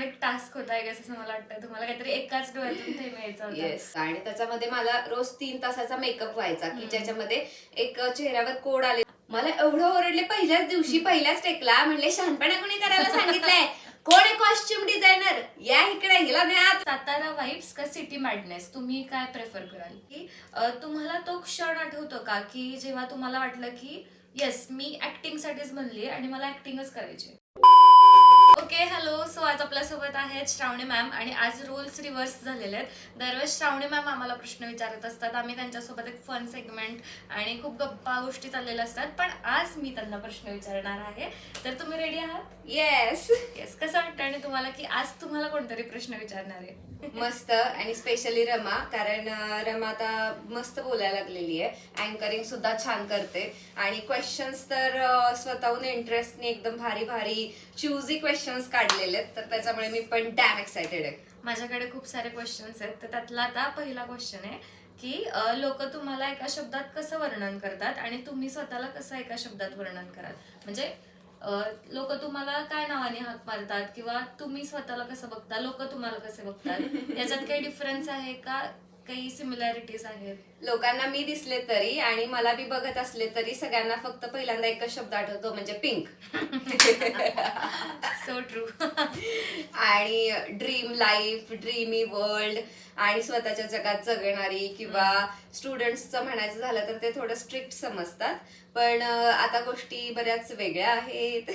एक टास्क होता आहे असं मला वाटतं. तुम्हाला काहीतरी एकाच डोळ्यातून थेंब यायचा होता. येस, आणि त्याच्यामध्ये मला रोज 3 तासाचा मेकअप व्हायचा की ज्याच्यामध्ये एक चेहऱ्यावर कोड आले. मला एवढं ओरडले पहिल्याच दिवशी, पहिल्याच टेकला. म्हणले शहाणपणा कोणी करायला सांगितलंय? कोण आहे कॉस्ट्युम डिझायनर? या इकडे, हिला नाही आत. सातारा वाईब्स का सिटी मॅडनेस, तुम्ही काय प्रेफर कराल? की तुम्हाला तो क्षण आठवतो का की जेव्हा तुम्हाला वाटलं की येस मी ऍक्टिंग साठीच बनली आणि मला ऍक्टिंगच करायची? Okay, hello. सो आज आपल्यासोबत आहेत श्रावणी मॅम आणि आज रोल्स रिव्हर्स झालेले आहेत. दरवेळेस श्रावणी मॅम आम्हाला प्रश्न विचारत असतात, आम्ही त्यांच्यासोबत एक फन सेगमेंट आणि खूप गप्पा गोष्टी चाललेल्या असतात. पण आज मी त्यांना प्रश्न विचारणार आहे, तर तुम्ही रेडी आहात? येस. येस. कसं वाटतं आणि तुम्हाला की आज तुम्हाला कोणतरी प्रश्न विचारणार आहे? मस्त, आणि स्पेशली रमा, कारण रमा आता मस्त बोलायला लागलेली आहे, अँकरिंग सुद्धा छान करते आणि क्वेश्चन्स तर स्वतःहून इंटरेस्टने एकदम भारी भारी चूझी क्वेश्चन्स काढलेले आहेत, तर त्याच्यामुळे मी पण डॅम एक्सायटेड आहे. माझ्याकडे खूप सारे क्वेश्चन्स आहेत, तर त्यातला आता पहिला क्वेश्चन आहे की लोक तुम्हाला एका शब्दात कसं वर्णन करतात आणि तुम्ही स्वतःला कसं एका शब्दात वर्णन कराल? म्हणजे लोक तुम्हाला काय नावाने हाक मारतात किंवा तुम्ही स्वतःला कसं बघता, लोक तुम्हाला कसे बघतात, याच्यात काही डिफरन्स आहे का, काही सिमिलॅरिटीज आहेत? लोकांना मी दिसले तरी आणि मला बी बघत असले तरी सगळ्यांना फक्त पहिल्यांदा एकच शब्द आठवतो, म्हणजे पिंक. So true. आणि ड्रीम लाईफ, ड्रीमी वर्ल्ड आणि स्वतःच्या जगात जगणारी, किंवा स्टुडंट्सचं म्हणायचं झालं तर ते थोडं स्ट्रिक्ट समजतात, पण आता गोष्टी बऱ्याच वेगळ्या आहेत.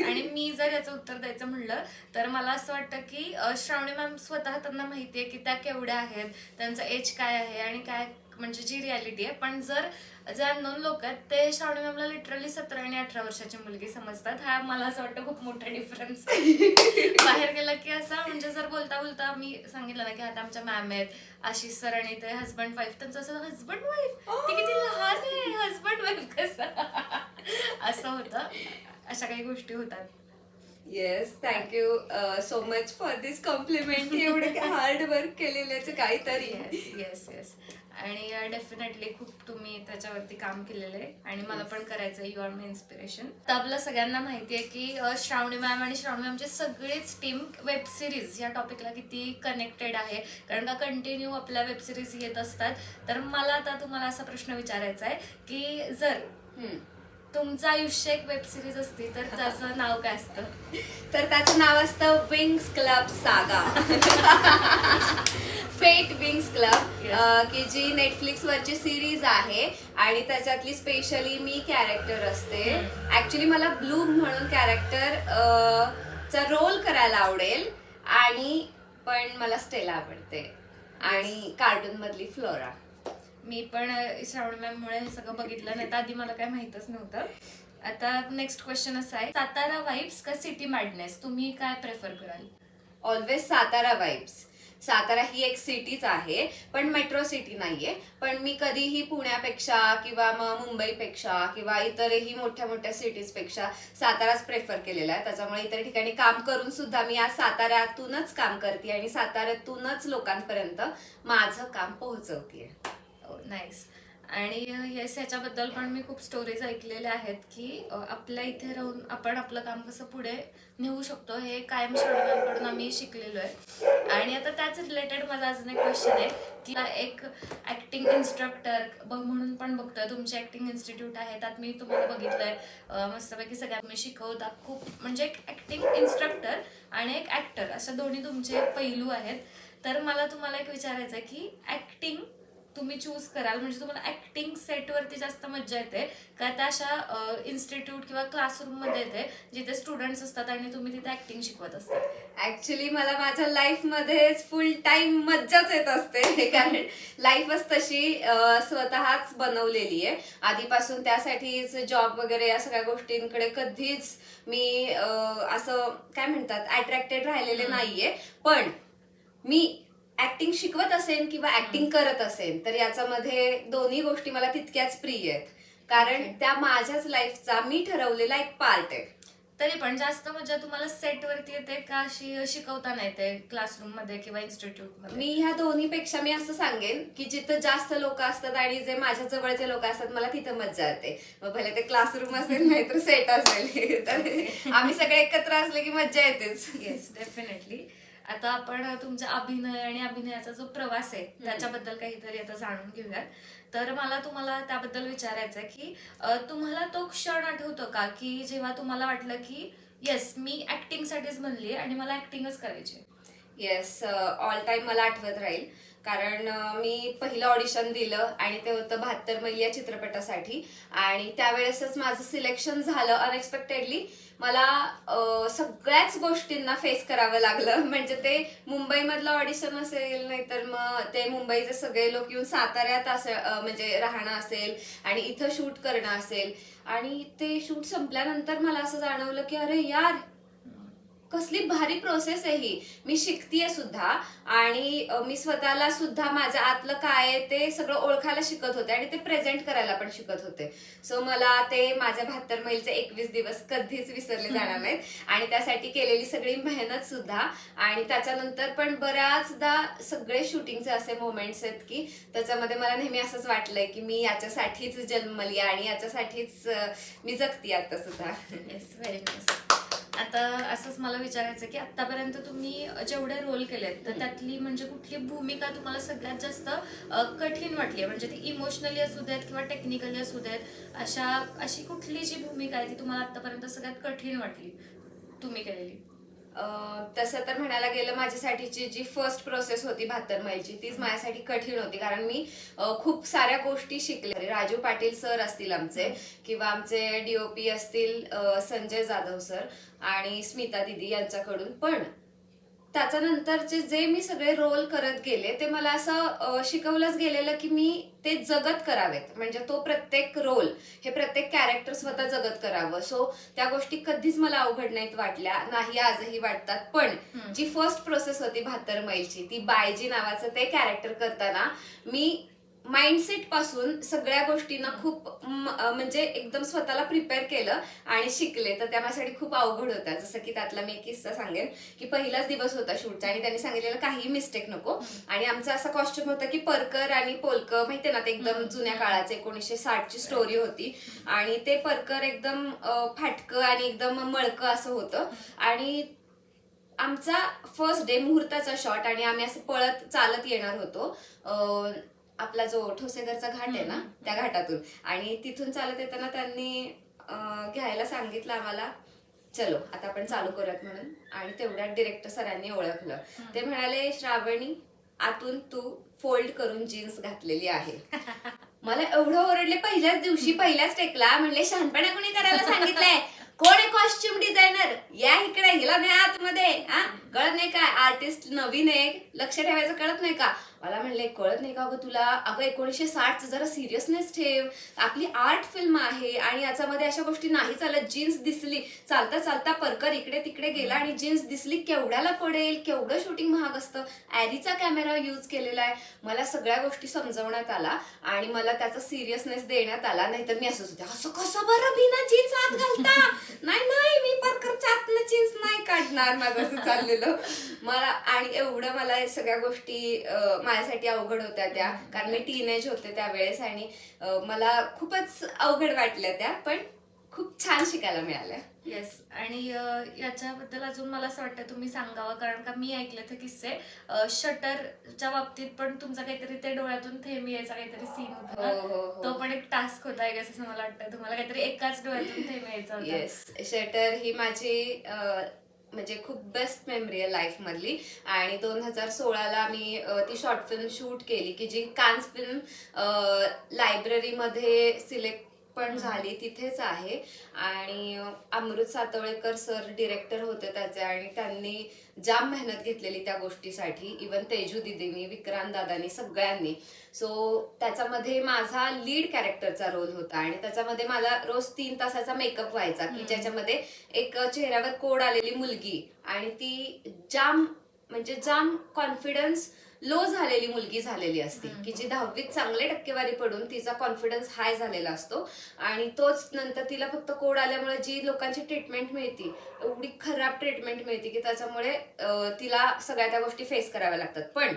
आणि मी जर याचं उत्तर द्यायचं म्हणलं तर मला असं वाटतं की श्रावणी मॅम स्वतः त्यांना माहितीये की त्या केवढ्या आहेत, त्यांचं एज काय आहे आणि काय म्हणजे जी रियालिटी आहे. पण जर जे अननोन लोक आहेत ते श्रावणी मॅमला लिटरली 17 आणि 18 वर्षाची मुलगी समजतात. हा मला असं वाटतं खूप मोठा डिफरन्स. बाहेर गेलं की असं म्हणजे जर बोलता बोलता मी सांगितलं ना की आता आमच्या मॅम आहेत आशिष सर आणि ते हजबंड वाईफ, त्यांचं असं हजबंड वाईफ ती किती लहान आहे, हजबंड वाईफ कसं असं होतं. अशा काही गोष्टी होतात. Yes, thank you so much for this compliment. एवढं हार्ड वर्क केलेल्याचं काहीतरी. Yes yes yes. आणि डेफिनेटली खूप तुम्ही त्याच्यावरती काम केलेलं आहे आणि मला पण करायचं आहे. You are my inspiration. तर आपल्या सगळ्यांना माहिती आहे की श्रावणी मॅम आणि श्रावणी मॅमची सगळीच टीम वेब सिरीज या टॉपिकला किती कनेक्टेड आहे, कारण का कंटिन्यू आपल्या वेब सिरीज येत असतात. तर मला आता तुम्हाला असा प्रश्न विचारायचा आहे की जर तुमचं आयुष्य एक वेब सिरीज असती तर त्याचं नाव काय असतं? तर त्याचं नाव असतं विंग्स क्लब सागा. फेट विंग्स क्लब, की जी नेटफ्लिक्स वरची सिरीज आहे आणि त्याच्यातली स्पेशली मी कॅरेक्टर असते. ऍक्च्युली मला ब्लूम म्हणून कॅरेक्टर चा रोल करायला आवडेल, आणि पण मला स्टेला आवडते आणि कार्टून मधली फ्लोरा. मी पण श्रावणी मॅम मुळे हे सगळं बघितलं, नाही तर आधी मला काय माहितच नव्हतं. आता नेक्स्ट क्वेश्चन असा आहे, सातारा वाईब्स का सिटी मॅडनेस, तुम्ही काय प्रेफर कराल? Always Satara vibes. सातारा ही एक सिटीच आहे, पण मेट्रो सिटी नाहीये. पण मी कधीही पुण्यापेक्षा किंवा मग मुंबईपेक्षा किंवा इतरही मोठ्या मोठ्या सिटीज पेक्षा साताराच प्रेफर केलेला आहे. त्याच्यामुळे इतर ठिकाणी काम करून सुद्धा मी आज साताऱ्यातूनच काम करते आणि साताऱ्यातूनच लोकांपर्यंत माझं काम पोहोचवते. नाईस. आणि येस, याच्याबद्दल पण मी खूप स्टोरीज ऐकलेल्या आहेत की आपल्या इथे राहून आपण आपलं काम कसं पुढे नेऊ शकतो, हे कायम श्रावणीकडून आम्ही शिकलेलो आहे. आणि आता त्याच रिलेटेड माझा अजून एक क्वेश्चन आहे की एक ऍक्टिंग इन्स्ट्रक्टर म्हणून पण बघतोय, तुमचे ऍक्टिंग इन्स्टिट्यूट आहे, त्यात मी तुम्हाला बघितलंय मस्तपैकी सगळ्यात मी शिकवता खूप, म्हणजे एक ऍक्टिंग इन्स्ट्रक्टर आणि एक ऍक्टर अशा दोन्ही तुमचे पैलू आहेत. तर मला तुम्हाला एक विचारायचं आहे की ऍक्टिंग तुम्ही चूज कराल म्हणजे तुम्हाला ऍक्टिंग सेटवरती जास्त मज्जा येते का त्या अशा इन्स्टिट्यूट किंवा क्लासरूम मध्ये येते जिथे स्टुडंट्स असतात आणि तुम्ही तिथे ऍक्टिंग शिकवत असता? ऍक्च्युली मला माझ्या लाईफ मध्ये फुल टाइम मज्जाच येत असते, कारण लाईफच तशी स्वतःच बनवलेली आहे आधीपासून. त्यासाठीच जॉब वगैरे या सगळ्या गोष्टींकडे कधीच मी असं काय म्हणतात अट्रॅक्टेड राहिलेले नाहीये. पण मी ऍक्टिंग शिकवत असेल किंवा ऍक्टिंग करत असेल तर याच्यामध्ये दोन्ही गोष्टी मला तितक्याच प्रिय आहेत, कारण त्या माझ्याच लाईफचा मी ठरवलेला एक पार्ट आहे. तरी पण जास्त मजा तुम्हाला सेट वरती येते का अशी शिकवताना येते क्लासरूम मध्ये किंवा इन्स्टिट्यूट मध्ये? मी ह्या दोन्ही पेक्षा मी असं सांगेन की जिथं जास्त लोक असतात आणि जे माझ्या जवळचे लोक असतात मला तिथं मज्जा येते. मग भले ते क्लासरूम असेल नाही तर सेट असेल, तर आम्ही सगळे एकत्र असले की मज्जा येतेच. Yes, definitely. आता आपण तुमचा अभिनय आणि अभिनयाचा जो प्रवास आहे त्याच्याबद्दल काहीतरी आता जाणून घेऊयात. तर मला तुम्हाला त्याबद्दल विचारायचं आहे की तुम्हाला तो क्षण आठवतो का की जेव्हा तुम्हाला वाटलं की येस मी ऍक्टिंग साठीच बनली आणि मला ऍक्टिंगच करायची? येस, ऑल टाइम मला आठवत राहील. कारण मी पहिलं ऑडिशन दिलं आणि ते होतं 72 मैल या चित्रपटासाठी. आणि त्यावेळेसच माझं सिलेक्शन झालं अनएक्सपेक्टेडली. मला सगळ्याच गोष्टींना फेस करावं लागलं. म्हणजे ते मुंबईमधलं ऑडिशन असेल, नाहीतर मग ते मुंबईचे सगळे लोक येऊन साताऱ्यात म्हणजे राहणं असेल आणि इथं शूट करणं असेल. आणि ते शूट संपल्यानंतर मला असं जाणवलं की अरे यार, कसली भारी प्रोसेस आहे ही. मी शिकतीये सुद्धा आणि मी स्वतःला सुद्धा माझ्या आतलं काय आहे ते सगळं ओळखायला शिकत होते आणि ते प्रेझेंट करायला पण शिकत होते. सो मला ते माझ्या 72 मैलचे 21 दिवस कधीच विसरले जाणार नाहीत. आणि त्यासाठी केलेली सगळी मेहनत सुद्धा. आणि त्याच्यानंतर पण बऱ्याचदा सगळे शूटिंगचे असे मोमेंट्स आहेत की त्याच्यामध्ये मला नेहमी असंच वाटलंय की मी याच्यासाठीच जन्मली आणि याच्यासाठीच मी जगती आता सुद्धा. Yes, very nice. आता असंच मला विचारायचं की आतापर्यंत तुम्ही जेवढे रोल केलेत तर त्यातली म्हणजे कुठली भूमिका तुम्हाला सगळ्यात जास्त कठीण वाटली? म्हणजे ती इमोशनली असू देत किंवा टेक्निकली असू देत, अशी कुठली जी भूमिका आहे ती तुम्हाला आतापर्यंत सगळ्यात कठीण वाटली तुम्ही केलेली? तसं तर म्हणायला गेलं, माझ्यासाठीची जी फर्स्ट प्रोसेस होती 72 मैलची तीच माझ्यासाठी कठीण होती. कारण मी खूप साऱ्या गोष्टी शिकले. राजू पाटील सर असतील आमचे, किंवा आमचे डीओपी असतील संजय जाधव सर आणि स्मिता दिदी यांच्याकडून. पण त्याच्यानंतरचे जे मी सगळे रोल करत गेले ते मला असं शिकवलंच गेलेलं की मी ते जगत करावेत. म्हणजे तो प्रत्येक रोल, हे प्रत्येक कॅरेक्टर स्वतः जगत करावं. सो त्या गोष्टी कधीच मला अवघड नाहीत वाटल्या, नाही आजही वाटतात. पण जी फर्स्ट प्रोसेस होती 72 मैलची, ती बायजी नावाचं ते कॅरेक्टर करताना मी माइंडसेट पासून सगळ्या गोष्टींना खूप म्हणजे एकदम स्वतःला प्रिपेअर केलं आणि शिकले. तर त्या माझ्यासाठी खूप अवघड होत्या. जसं की त्यातला मी एक किस्सा सांगेन की पहिलाच दिवस होता शूटचा आणि त्यांनी सांगितलेलं काही मिस्टेक नको. आणि आमचा असा कॉस्ट्युम होता की परकर आणि पोलकर, माहितीये ना, ते एकदम जुन्या काळाचे 1960ची स्टोरी होती. आणि ते परकर एकदम फाटकं आणि एकदम मळकं असं होतं. आणि आमचा फर्स्ट डे मुहूर्ताचा शॉट आणि आम्ही असं पळत चालत येणार होतो आपला जो ठोसेघरचा घाट आहे ना त्या घाटातून. आणि तिथून चालत येताना त्यांनी घ्यायला सांगितलं आम्हाला, चलो आता आपण चालू करूयात म्हणून. आणि तेवढ्यात डिरेक्टर सरांनी ओळखलं. ते म्हणाले, श्रावणी आतून तू फोल्ड करून जीन्स घातलेली आहे. मला एवढं ओरडले पहिल्याच दिवशी, पहिल्याच टेकला. म्हणले, शहाणपणा कोणी करायला सांगितलंय? कोण आहे कॉस्ट्युम डिझायनर? या इकडे, हिला नाही आतमध्ये. कळत नाही का? आर्टिस्ट नवीन आहे, लक्ष ठेवायचं कळत नाही का? मला म्हणले, कळत नाही का अगं तुला? अगं 1960 जरा सिरियसनेस ठेव, आपली आर्ट फिल्म आहे आणि याच्यामध्ये अशा गोष्टी नाही चालत. जीन्स दिसली, चालता चालता परकर इकडे तिकडे गेला आणि जीन्स दिसली, केवढ्याला पडेल? केवढं शूटिंग महाग असतं. ॲरीचा कॅमेरा यूज केलेला आहे. मला सगळ्या गोष्टी समजवण्यात आला आणि मला त्याचा सिरियसनेस देण्यात आला. नाहीतर मी असंच होते, असं कसं बरं बिना जीन्स आत घालता? नाही नाही, मी परकरच्या आतनं जीन्स नाही काढणार. माझं असं चाललेलं मला. आणि एवढं मला सगळ्या गोष्टी माझ्यासाठी अवघड होत्या त्या. कारण मी टीनेज होते त्यावेळेस आणि मला खूपच अवघड वाटल्या त्या. पण खूप छान शिकायला मिळालं. येस. आणि याच्याबद्दल अजून मला असं वाटतं तुम्ही सांगावं, कारण का मी ऐकले ते किस्से. शटरच्या बाबतीत पण तुमचा काहीतरी ते डोळ्यातून थेंब यायचा काहीतरी सीन होता ना? तो पण एक टास्क होता आहे असं मला वाटतं. तुम्हाला काहीतरी एकाच डोळ्यातून थेंब यायचा होता. येस, शटर ही माझी म्हणजे खूप बेस्ट मेमरी आहे लाईफ मधली. आणि 2016ला मी ती शॉर्ट फिल्म शूट केली की जी कान्स फिल्म लायब्ररीमध्ये सिलेक्ट पण झाली, तिथेच आहे. आणि अमृत सातवळेकर सर डिरेक्टर होते त्याचे आणि त्यांनी जाम मेहनत घेतलेली त्या गोष्टीसाठी. इवन तेजू दिदीनी, विक्रांत दादानी, सगळ्यांनी. सो त्याच्यामध्ये माझा लीड कॅरेक्टरचा रोल होता आणि त्याच्यामध्ये मला रोज 3 तासाचा मेकअप व्हायचा की ज्याच्यामध्ये एक चेहऱ्यावर कोड आलेली मुलगी आणि ती जाम कॉन्फिडन्स लो झालेली मुलगी झालेली असते की जी 10वीत चांगले टक्केवारी पडून तिचा कॉन्फिडन्स हाय झालेला असतो. आणि तोच नंतर तिला फक्त कोड आल्यामुळे जी लोकांची ट्रीटमेंट मिळते, एवढी खराब ट्रीटमेंट मिळते की त्याच्यामुळे तिला सगळ्या त्या गोष्टी फेस कराव्या लागतात. पण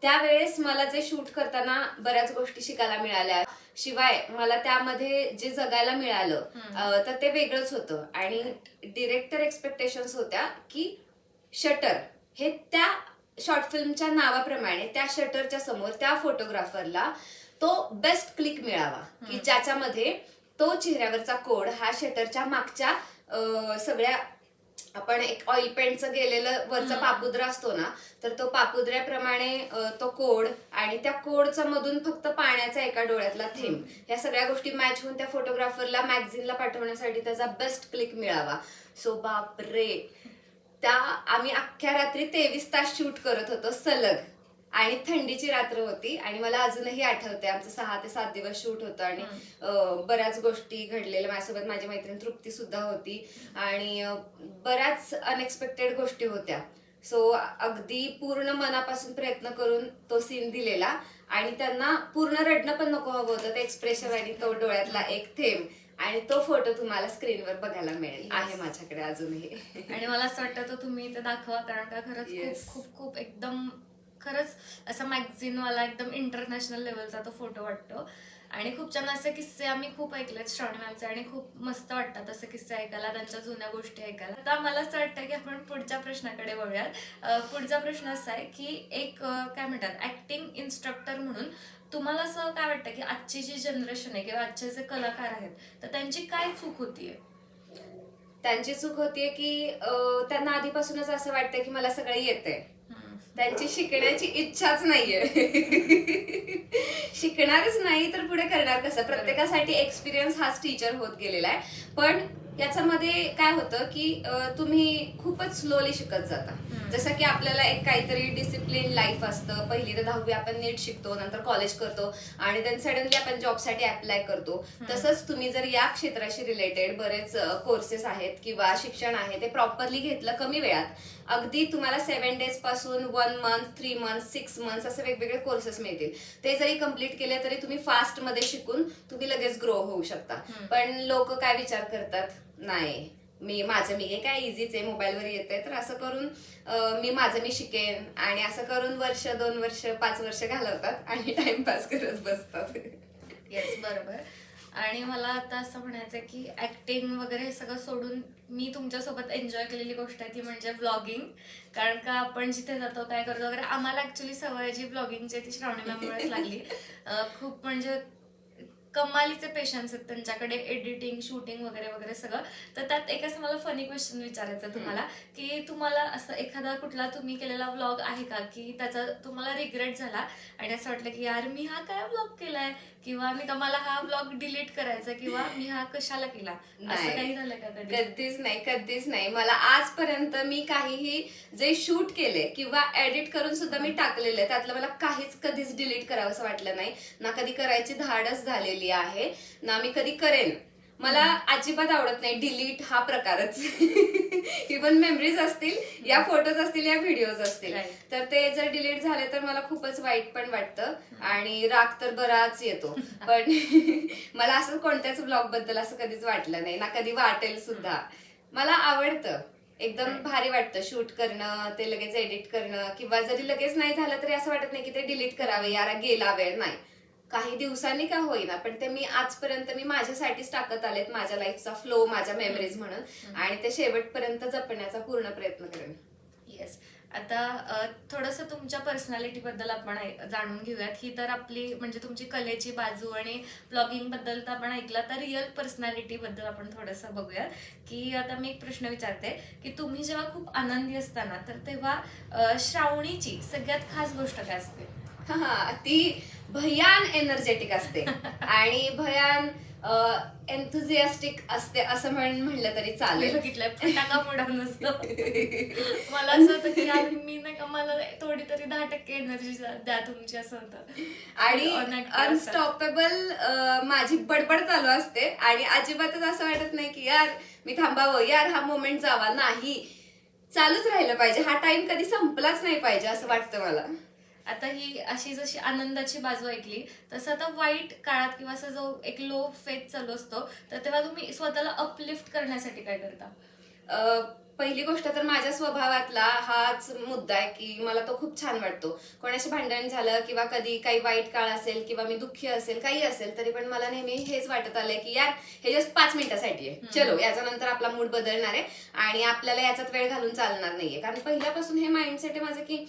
त्यावेळेस मला जे शूट करताना बऱ्याच गोष्टी शिकायला मिळाल्या. शिवाय मला त्यामध्ये जे जगायला मिळालं तर ते वेगळंच होतं. आणि डिरेक्टर एक्सपेक्टेशन्स होत्या की शटर हे त्या शॉर्ट फिल्मच्या नावाप्रमाणे त्या शटरच्या समोर त्या फोटोग्राफरला तो बेस्ट क्लिक मिळावा की ज्याच्यामध्ये तो चेहऱ्यावरचा कोड हा शटरच्या मागच्या सगळ्या आपण एक ऑइल पेंटचं गेलेलं वरचा पापुद्रा असतो ना, तर तो पापुद्र्याप्रमाणे तो कोड आणि त्या कोडचा मधून फक्त पाण्याचा एका डोळ्यातला थेंब, या सगळ्या गोष्टी मॅच होऊन त्या फोटोग्राफरला मॅगझिनला पाठवण्यासाठी त्याचा बेस्ट क्लिक मिळावा. सो बापरे, त्या आम्ही अख्ख्या रात्री 23 तास शूट करत होतो सलग, आणि थंडीची रात्र होती आणि मला अजूनही आठवते आमचं 6 ते 7 दिवस शूट होतं आणि बऱ्याच गोष्टी घडलेल्या. माझ्यासोबत माझी मैत्रीण तृप्ती सुद्धा होती आणि बऱ्याच अनएक्सपेक्टेड गोष्टी होत्या. सो अगदी पूर्ण मनापासून प्रयत्न करून तो सीन दिलेला आणि त्यांना पूर्ण रडणं पण नको हवं होतं. ते एक्सप्रेशन आणि तो डोळ्यातला एक थेंब आणि तो फोटो तुम्हाला स्क्रीनवर बघायला मिळेल, आहे माझ्याकडे अजूनही. आणि मला असं वाटतं तो तुम्ही इथे दाखवा, कारण का खरंच खूप खूप खूप एकदम खरंच असा मॅगझिनवाला एकदम इंटरनॅशनल लेवलचा तो फोटो वाटतो. आणि खूप छान असे किस्से आम्ही खूप ऐकलेत श्रावणी मॅमचे आणि खूप मस्त वाटतात असे किस्से ऐकायला, त्यांच्या जुन्या गोष्टी ऐकायला. आता मला असं वाटतं की आपण पुढच्या प्रश्नाकडे वळूयात. पुढचा प्रश्न असा आहे की एक काय म्हणतात ऍक्टिंग इन्स्ट्रक्टर म्हणून तुम्हाला असं काय वाटतं की आजची जी जनरेशन आहे किंवा आजचे जे कलाकार आहेत तर त्यांची काय चूक होतीये? त्यांची चूक होतीये की त्यांना आधीपासूनच असं वाटतं की मला सगळं येतंय. त्यांची शिकण्याची इच्छाच नाहीये. शिकणारच नाही तर पुढे करणार कसं? प्रत्येकासाठी एक्सपिरियन्स हाच टीचर होत गेलेला आहे. पण याच्यामध्ये काय होतं की तुम्ही खूपच स्लोली शिकत जाता. जसं की आपल्याला एक काहीतरी डिसिप्लिन लाईफ असतं. 1ली ते 10वी आपण नीट शिकतो, नंतर कॉलेज करतो आणि देन सडनली आपण जॉबसाठी अप्लाय करतो. तसंच तुम्ही जर या क्षेत्राशी रिलेटेड बरेच कोर्सेस आहेत किंवा शिक्षण आहे ते प्रॉपरली घेतलं कमी वेळात, अगदी तुम्हाला 7 डेज पासून 1 मंथ, 3 मंथ, 6 मंथ असे वेगवेगळे कोर्सेस मिळतील. ते जरी कम्प्लीट केले तरी तुम्ही फास्ट मध्ये शिकून तुम्ही लगेच ग्रो होऊ शकता. पण लोक काय विचार करतात, नाही मी हे काय इझीच आहे, मोबाईलवर येतंय तर असं करून मी शिकेन, आणि असं करून वर्ष, 2 वर्ष, 5 वर्ष घालवतात आणि टाइमपास करत बसतात. येस, बरोबर. आणि मला आता असं म्हणायचं की ऍक्टिंग वगैरे हे सगळं सोडून मी तुमच्यासोबत एन्जॉय केलेली गोष्ट आहे ती म्हणजे व्लॉगिंग. कारण का आपण जिथे जातो काय करतो वगैरे, आम्हाला ऍक्च्युली सवय जी व्लॉगिंगची ती श्रावणी मॅममुळेच लागली. खूप म्हणजे कमालीचे पेशन्स आहेत त्यांच्याकडे, एडिटिंग, शूटिंग वगैरे वगैरे सगळं. तर त्यात एक असं मला फनी क्वेश्चन विचारायचं तुम्हाला की तुम्हाला असं एखादा कुठला तुम्ही केलेला व्लॉग आहे का की त्याचा तुम्हाला रिग्रेट झाला आणि असं वाटलं की यार मी हा काय व्लॉग केलाय, किंवा मी मला हा व्लॉग डिलीट करायचा, किंवा मी हा कशाला केला, असं काही झालं का कधी? कधीच नाही. मला आजपर्यंत मी काहीही जे शूट केले किंवा एडिट करून सुद्धा मी टाकलेले, त्यातलं मला काहीच कधीच डिलीट करावं असं वाटलं नाही ना. कधी करायची धाडस झालेली आहे ना मी कधी करेन. मला अजिबात आवडत नाही डिलीट हा प्रकारच. इव्हन मेमरीज असतील, या फोटोज असतील, या व्हिडिओज असतील, तर ते जर डिलीट झाले तर मला खूपच वाईट पण वाटतं आणि राग तर बराच येतो. पण मला असं कोणत्याच ब्लॉग बद्दल असं कधीच वाटलं नाही ना, कधी वाटेल सुद्धा. मला आवडतं, एकदम भारी वाटतं शूट करणं, ते लगेच एडिट करणं, किंवा जरी लगेच नाही झालं तरी असं वाटत नाही की ते डिलीट करावे, यार गेला वेळ. नाही, काही दिवसांनी का होईना पण ते मी आजपर्यंत मी माझ्यासाठीच टाकत आलेत, माझ्या लाईफचा फ्लो, माझ्या मेमरीज म्हणून, आणि ते शेवटपर्यंत जपण्याचा पूर्ण प्रयत्न करेन. येस. आता थोडंसं तुमच्या पर्सनॅलिटी बद्दल आपण जाणून घेऊयात. ही तर आपली म्हणजे तुमची कलेची बाजू आणि ब्लॉगिंग बद्दल तर आपण ऐकला, तर रिअल पर्सनॅलिटी बद्दल आपण थोडंसं बघूयात. की आता मी एक प्रश्न विचारते की तुम्ही जेव्हा खूप आनंदी असताना तर तेव्हा श्रावणीची सगळ्यात खास गोष्ट काय असते? ती भयान एनर्जेटिक असते आणि भयान एन्थुझियास्टिक असते असं म्हणलं तरी चालेल. बघितलंय, फटाका मोडा नसतो. मला असं होतं की यार मी नाही का, मला थोडी तरी 10% एनर्जी द्या तुमची, असं होतं. आणि अनस्टॉपेबल माझी बडबड चालू असते आणि अजिबातच असं वाटत नाही की यार मी थांबावं, यार हा मोमेंट जावा. नाही, चालूच राहिलं पाहिजे, हा टाइम कधी संपलाच नाही पाहिजे असं वाटतं मला. आता ही अशी जशी आनंदाची बाजू ऐकली, तसं आता वाईट काळात किंवा असं जो एक लो फेथ चालू असतो तर तेव्हा तुम्ही स्वतःला अपलिफ्ट करण्यासाठी काय करता? पहिली गोष्ट तर माझ्या स्वभावातला हाच मुद्दा आहे की मला तो खूप छान वाटतो. कोणाशी भांडण झालं किंवा कधी काही वाईट काळ असेल किंवा मी दुःखी असेल, काही असेल, तरी पण मला नेहमी हेच वाटत आलंय की यार हे जस्ट 5 मिनिटासाठी आहे, चलो याच्यानंतर आपला मूड बदलणार आहे आणि आपल्याला याच्यात वेळ घालून चालणार नाहीये. कारण पहिल्यापासून हे माइंडसेट आहे माझं की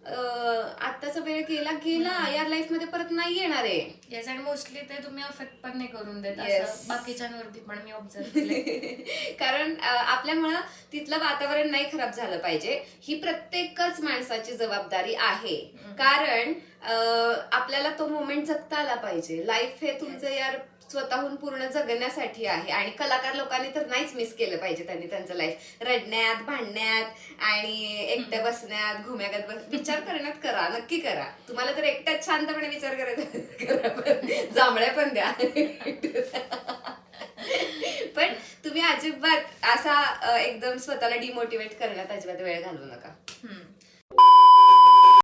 आत्ताचा वेळ गेला यार लाईफ मध्ये परत नाही येणार आहे. येस, आणि मोस्टली ते तुम्ही अफेक्ट पण नाही करून देत Yes. असं बाकीच्यांवरती पण मी ऑब्झर्व केले. कारण आपल्यामुळं तिथलं वातावरण नाही खराब झालं पाहिजे, ही प्रत्येकच माणसाची जबाबदारी आहे. कारण आपल्याला तो मोमेंट जगता आला पाहिजे. लाईफ हे तुमचं यार स्वतःहून पूर्ण जगण्यासाठी आहे आणि कलाकार लोकांनी तर नाहीच मिस केलं पाहिजे त्यांनी त्यांचं लाईफ रडण्यात, भांडण्यात आणि एकट्या बसण्यात, घुम्यागत विचार करण्यात करा, नक्की करा. तुम्हाला तर एकट्याच शांतपणे विचार करायचा करा, पण जांभळ्या पण द्या. पण तुम्ही अजिबात असा एकदम स्वतःला डिमोटिवेट करण्यात अजिबात वेळ घालवू नका.